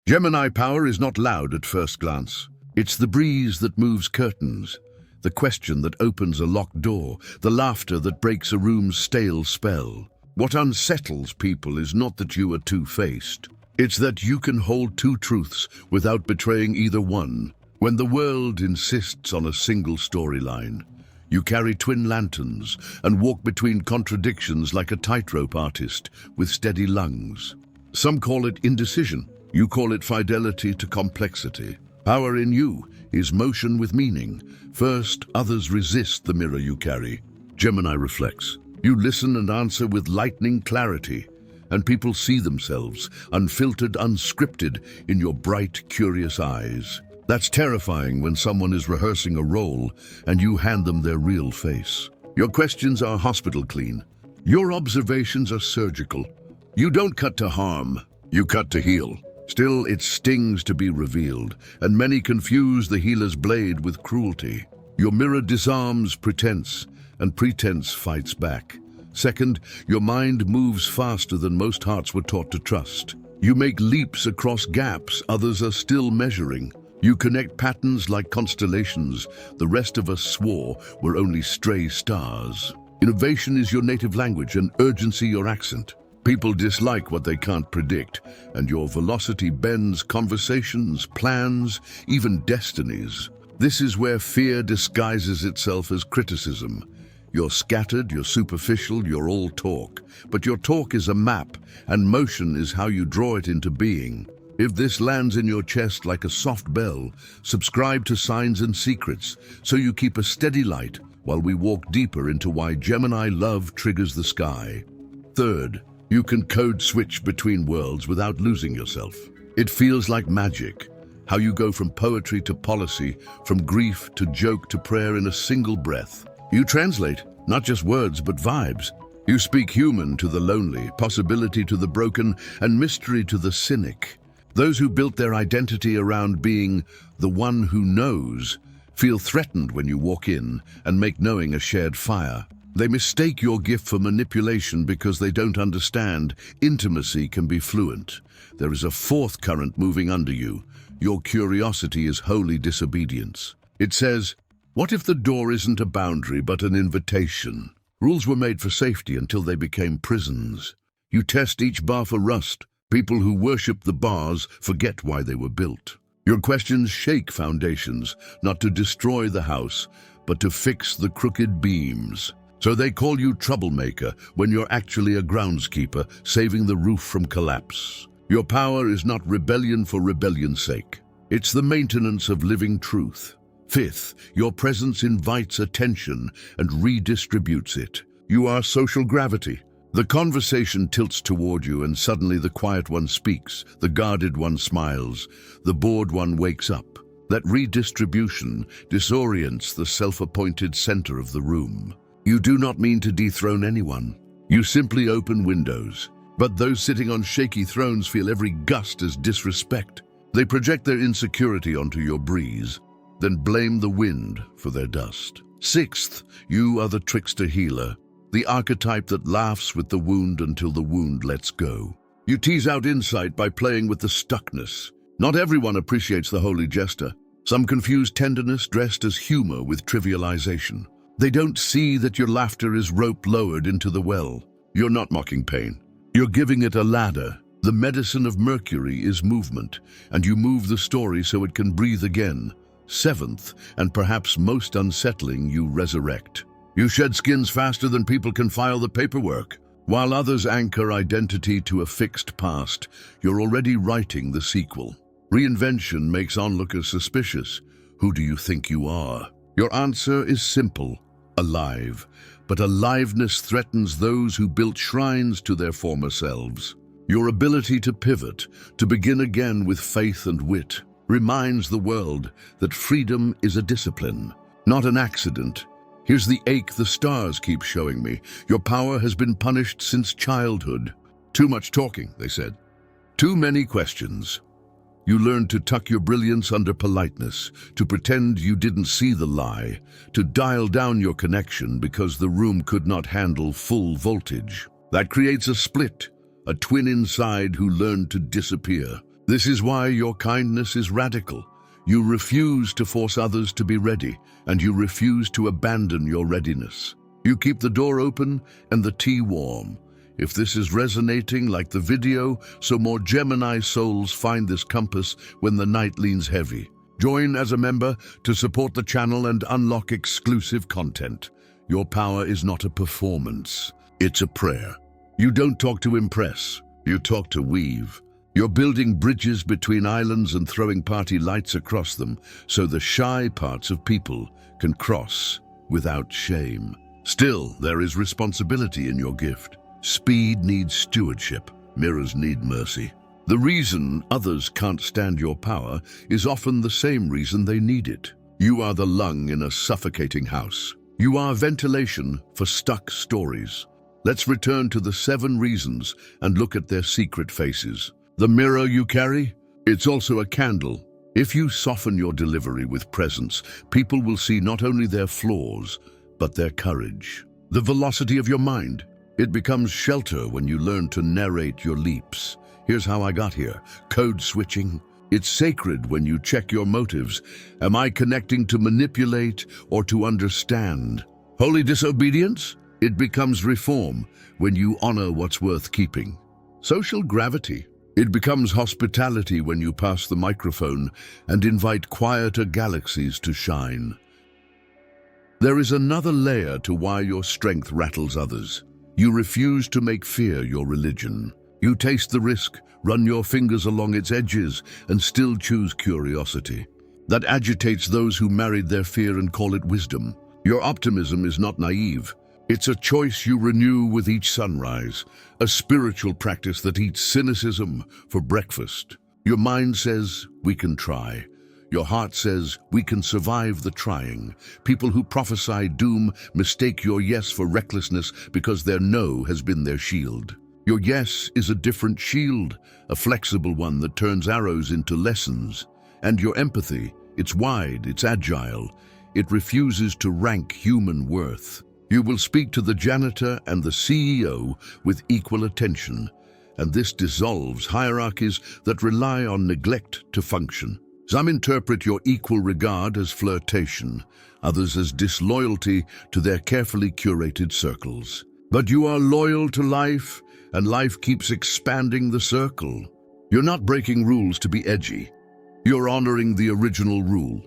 Gemini power is not loud at first glance. It's the breeze that moves curtains, the question that opens a locked door, the laughter that breaks a room's stale spell. What unsettles people is not that you are two-faced. It's that you can hold two truths without betraying either one. When the world insists on a single storyline, you carry twin lanterns and walk between contradictions like a tightrope artist with steady lungs. Some call it indecision. You call it fidelity to complexity. Power in you is motion with meaning. First, others resist the mirror you carry. Gemini reflects. You listen and answer with lightning clarity, and people see themselves, unfiltered, unscripted, in your bright, curious eyes. That's terrifying when someone is rehearsing a role and you hand them their real face. Your questions are hospital clean. Your observations are surgical. You don't cut to harm, you cut to heal. Still, it stings to be revealed, and many confuse the healer's blade with cruelty. Your mirror disarms pretense, and pretense fights back. Second, your mind moves faster than most hearts were taught to trust. You make leaps across gaps others are still measuring. You connect patterns like constellations the rest of us swore were only stray stars. Innovation is your native language and urgency your accent. People dislike what they can't predict, and your velocity bends conversations, plans, even destinies. This is where fear disguises itself as criticism. You're scattered, you're superficial, you're all talk. But your talk is a map, and motion is how you draw it into being. If this lands in your chest like a soft bell, subscribe to Signs and Secrets so you keep a steady light while we walk deeper into why Gemini love triggers the sky. Third, you can code switch between worlds without losing yourself. It feels like magic, how you go from poetry to policy, from grief to joke to prayer in a single breath. You translate, not just words, but vibes. You speak human to the lonely, possibility to the broken, and mystery to the cynic. Those who built their identity around being the one who knows feel threatened when you walk in and make knowing a shared fire. They mistake your gift for manipulation because they don't understand intimacy can be fluent. There is a fourth current moving under you. Your curiosity is holy disobedience. It says, what if the door isn't a boundary but an invitation? Rules were made for safety until they became prisons. You test each bar for rust. People who worship the bars forget why they were built. Your questions shake foundations, not to destroy the house, but to fix the crooked beams. So they call you troublemaker when you're actually a groundskeeper, saving the roof from collapse. Your power is not rebellion for rebellion's sake. It's the maintenance of living truth. Fifth, your presence invites attention and redistributes it. You are social gravity. The conversation tilts toward you and suddenly the quiet one speaks, the guarded one smiles, the bored one wakes up. That redistribution disorients the self-appointed center of the room. You do not mean to dethrone anyone. You simply open windows. But those sitting on shaky thrones feel every gust as disrespect. They project their insecurity onto your breeze, then blame the wind for their dust. Sixth, you are the trickster healer, the archetype that laughs with the wound until the wound lets go. You tease out insight by playing with the stuckness. Not everyone appreciates the holy jester. Some confuse tenderness dressed as humor with trivialization. They don't see that your laughter is rope lowered into the well. You're not mocking pain. You're giving it a ladder. The medicine of Mercury is movement, and you move the story so it can breathe again. Seventh, and perhaps most unsettling, you resurrect. You shed skins faster than people can file the paperwork. While others anchor identity to a fixed past, you're already writing the sequel. Reinvention makes onlookers suspicious. Who do you think you are? Your answer is simple. Alive. But aliveness threatens those who built shrines to their former selves. Your ability to pivot, to begin again with faith and wit, reminds the world that freedom is a discipline, not an accident. Here's the ache the stars keep showing me. Your power has been punished since childhood. Too much talking, they said. Too many questions. You learned to tuck your brilliance under politeness, to pretend you didn't see the lie, to dial down your connection because the room could not handle full voltage. That creates a split, a twin inside who learned to disappear. This is why your kindness is radical. You refuse to force others to be ready, and you refuse to abandon your readiness. You keep the door open and the tea warm. If this is resonating like the video, so more Gemini souls find this compass when the night leans heavy. Join as a member to support the channel and unlock exclusive content. Your power is not a performance, it's a prayer. You don't talk to impress, you talk to weave. You're building bridges between islands and throwing party lights across them so the shy parts of people can cross without shame. Still, there is responsibility in your gift. Speed needs stewardship, mirrors need mercy. The reason others can't stand your power is often the same reason they need it. You are the lung in a suffocating house. You are ventilation for stuck stories. Let's return to the 7 reasons and look at their secret faces. The mirror you carry? It's also a candle. If you soften your delivery with presence, people will see not only their flaws, but their courage. The velocity of your mind? It becomes shelter when you learn to narrate your leaps. Here's how I got here. Code switching. It's sacred when you check your motives. Am I connecting to manipulate or to understand? Holy disobedience? It becomes reform when you honor what's worth keeping. Social gravity. It becomes hospitality when you pass the microphone and invite quieter galaxies to shine. There is another layer to why your strength rattles others. You refuse to make fear your religion. You taste the risk, run your fingers along its edges, and still choose curiosity. That agitates those who married their fear and call it wisdom. Your optimism is not naive. It's a choice you renew with each sunrise, a spiritual practice that eats cynicism for breakfast. Your mind says, we can try. Your heart says, we can survive the trying. People who prophesy doom mistake your yes for recklessness because their no has been their shield. Your yes is a different shield, a flexible one that turns arrows into lessons. And your empathy, it's wide, it's agile. It refuses to rank human worth. You will speak to the janitor and the CEO with equal attention, and this dissolves hierarchies that rely on neglect to function. Some interpret your equal regard as flirtation, others as disloyalty to their carefully curated circles. But you are loyal to life, and life keeps expanding the circle. You're not breaking rules to be edgy. You're honoring the original rule.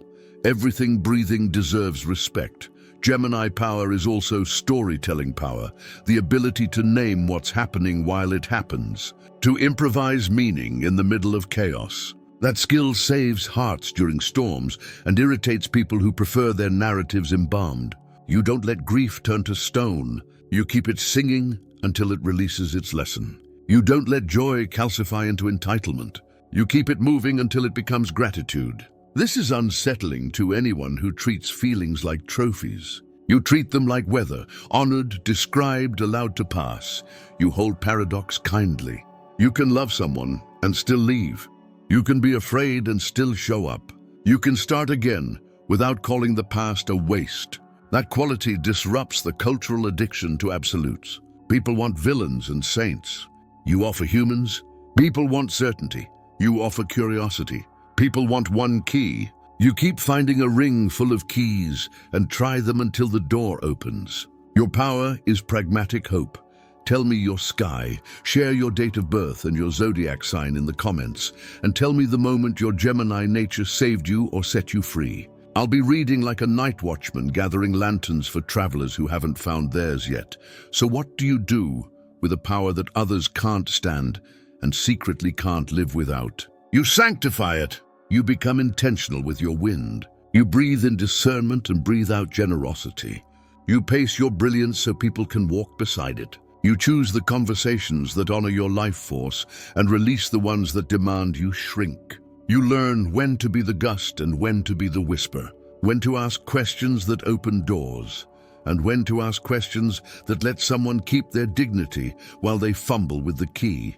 Everything breathing deserves respect. Gemini power is also storytelling power, the ability to name what's happening while it happens, to improvise meaning in the middle of chaos. That skill saves hearts during storms and irritates people who prefer their narratives embalmed. You don't let grief turn to stone. You keep it singing until it releases its lesson. You don't let joy calcify into entitlement. You keep it moving until it becomes gratitude. This is unsettling to anyone who treats feelings like trophies. You treat them like weather, honored, described, allowed to pass. You hold paradox kindly. You can love someone and still leave. You can be afraid and still show up. You can start again without calling the past a waste. That quality disrupts the cultural addiction to absolutes. People want villains and saints. You offer humans. People want certainty. You offer curiosity. People want one key. You keep finding a ring full of keys and try them until the door opens. Your power is pragmatic hope. Tell me your sky, share your date of birth and your zodiac sign in the comments, and tell me the moment your Gemini nature saved you or set you free. I'll be reading like a night watchman gathering lanterns for travelers who haven't found theirs yet. So what do you do with a power that others can't stand and secretly can't live without? You sanctify it. You become intentional with your wind. You breathe in discernment and breathe out generosity. You pace your brilliance so people can walk beside it. You choose the conversations that honor your life force and release the ones that demand you shrink. You learn when to be the gust and when to be the whisper, when to ask questions that open doors, and when to ask questions that let someone keep their dignity while they fumble with the key.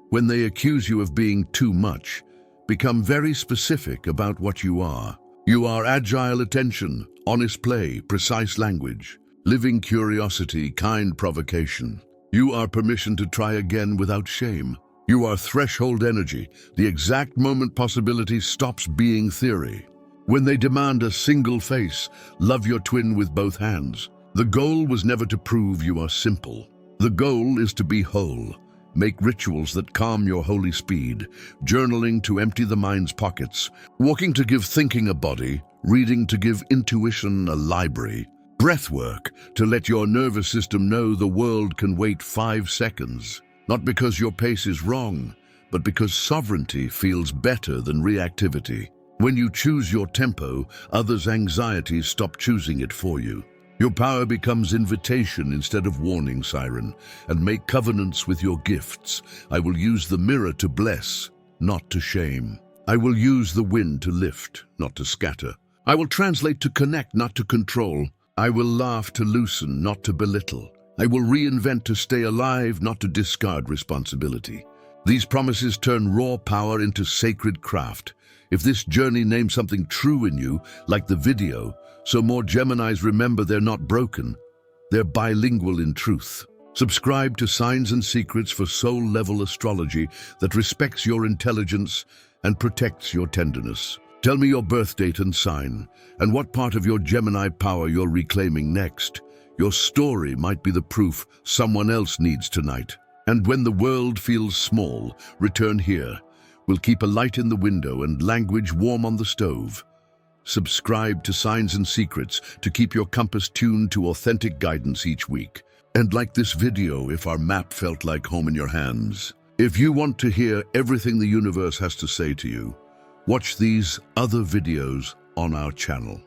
When they accuse you of being too much, become very specific about what you are. You are agile attention, honest play, precise language, living curiosity, kind provocation. You are permission to try again without shame. You are threshold energy. The exact moment possibility stops being theory. When they demand a single face, love your twin with both hands. The goal was never to prove you are simple. The goal is to be whole. Make rituals that calm your holy speed, journaling to empty the mind's pockets, walking to give thinking a body, reading to give intuition a library, breathwork to let your nervous system know the world can wait 5 seconds. Not because your pace is wrong, but because sovereignty feels better than reactivity. When you choose your tempo, others' anxieties stop choosing it for you. Your power becomes invitation instead of warning siren, and make covenants with your gifts. I will use the mirror to bless, not to shame. I will use the wind to lift, not to scatter. I will translate to connect, not to control. I will laugh to loosen, not to belittle. I will reinvent to stay alive, not to discard responsibility. These promises turn raw power into sacred craft. If this journey names something true in you, like the video, so more Geminis remember they're not broken. They're bilingual in truth. Subscribe to Signs and Secrets for soul-level astrology that respects your intelligence and protects your tenderness. Tell me your birth date and sign, and what part of your Gemini power you're reclaiming next. Your story might be the proof someone else needs tonight. And when the world feels small, return here. We'll keep a light in the window and language warm on the stove. Subscribe to Signs and Secrets to keep your compass tuned to authentic guidance each week. And like this video if our map felt like home in your hands. If you want to hear everything the universe has to say to you, watch these other videos on our channel.